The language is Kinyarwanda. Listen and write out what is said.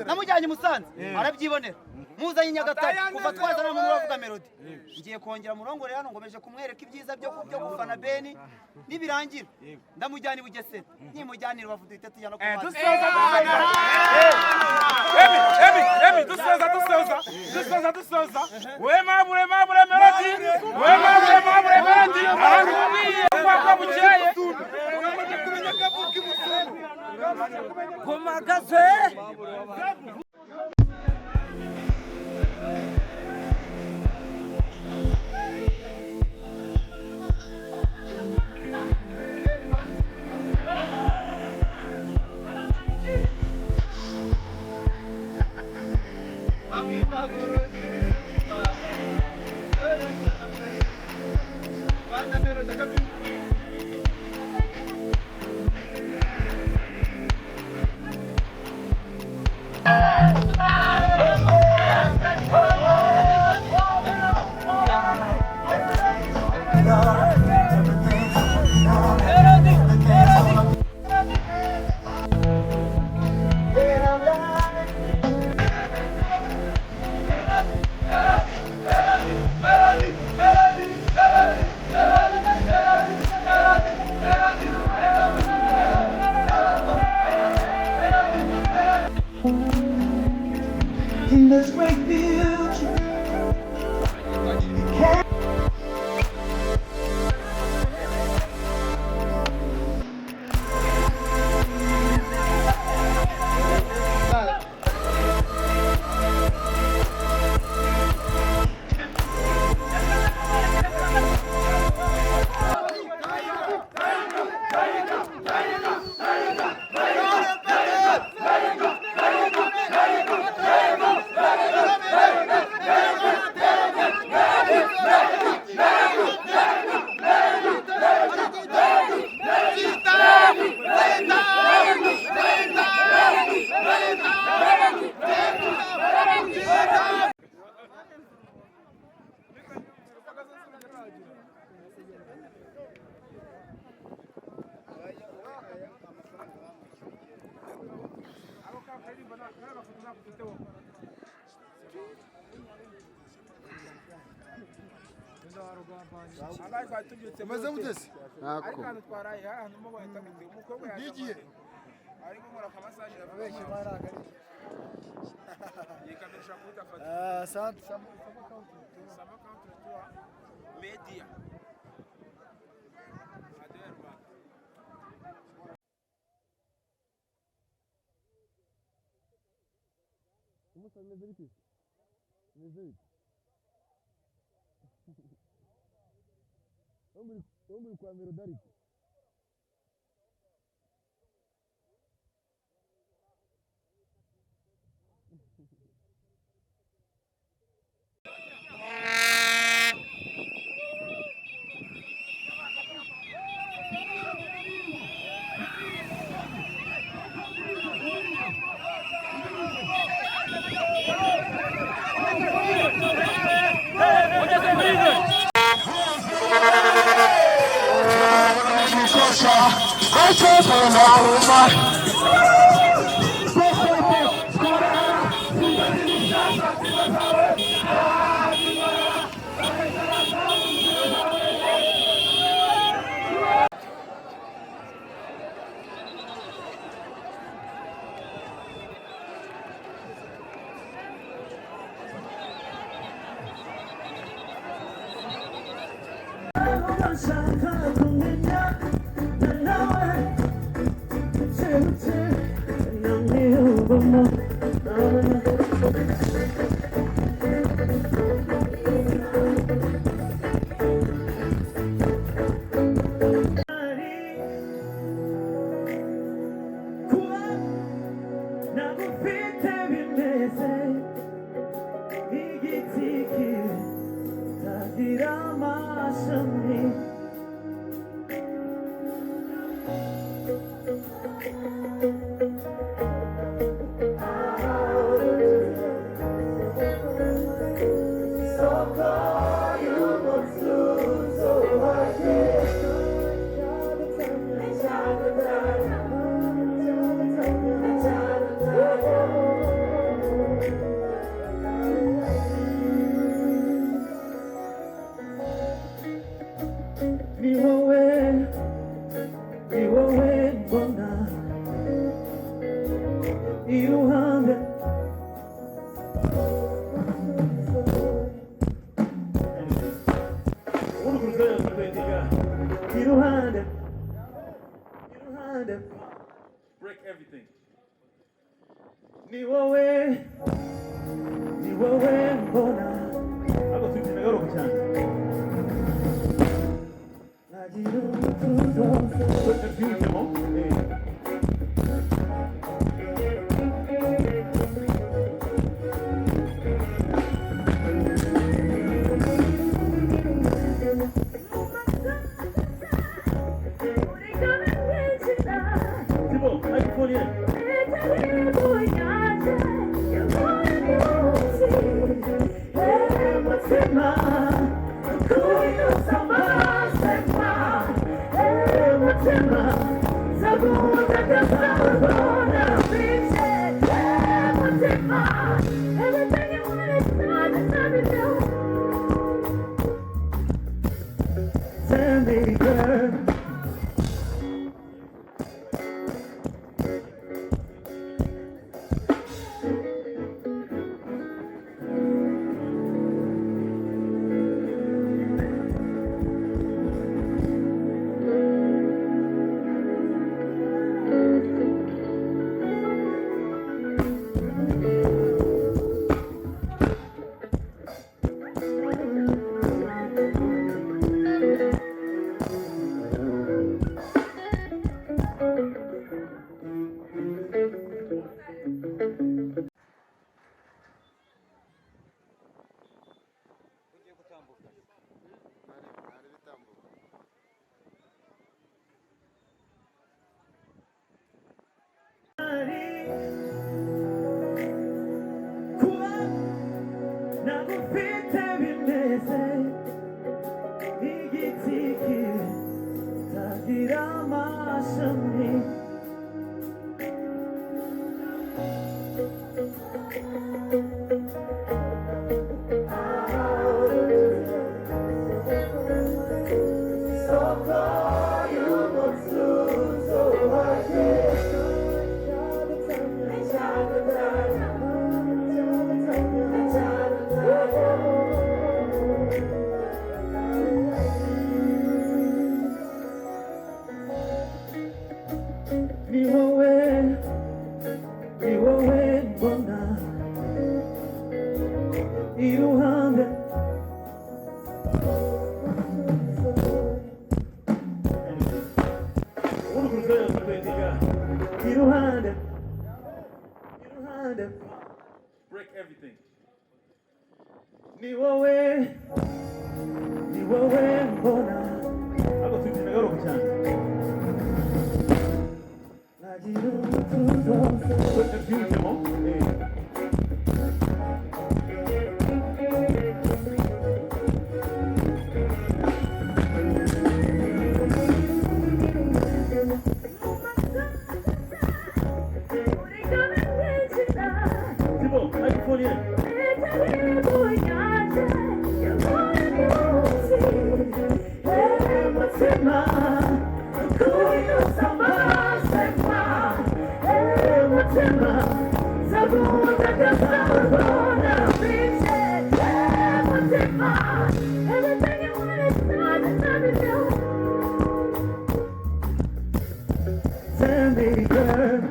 namujyanye Musanze arabyibonera muzanye Nyagatare kuva twazana mu bavuga melody ngiye kongera murongore hano ngomeje kumwereka ibyiza byo gufana Beni nibirangira ndamujyana i Bugesera nimujyanira bavuga itatu ya no kumaza dusoza wema bure melody ahantu mubiye kwa bukeye komagaze Maze mutese ariko twaraye ahantu mo bahita bite umukobwa yagiye ariko nkora kamasaje abeshye baragari yikadesha kudafata asante sama counter tour media aderba umusa meze Omuri kwa MEL0DY iruhande iruhande iruhande Break everything. ni wowe mbona Ako tuti nagaruka cyane. nagira umutuzo Byujemo. Tipo, microphone here. Sandy girl. Kuba nagufite bimeze nk'igiti kitagira amashami soko y'umutuzo wanjye ni wowe mbona iruhande iruhande iruhande Break everything. ni wowe mbona Ako tuti nagaruka cyane. nagira umutuzo Byujemo. Tipo, microphone here. Sandy girl.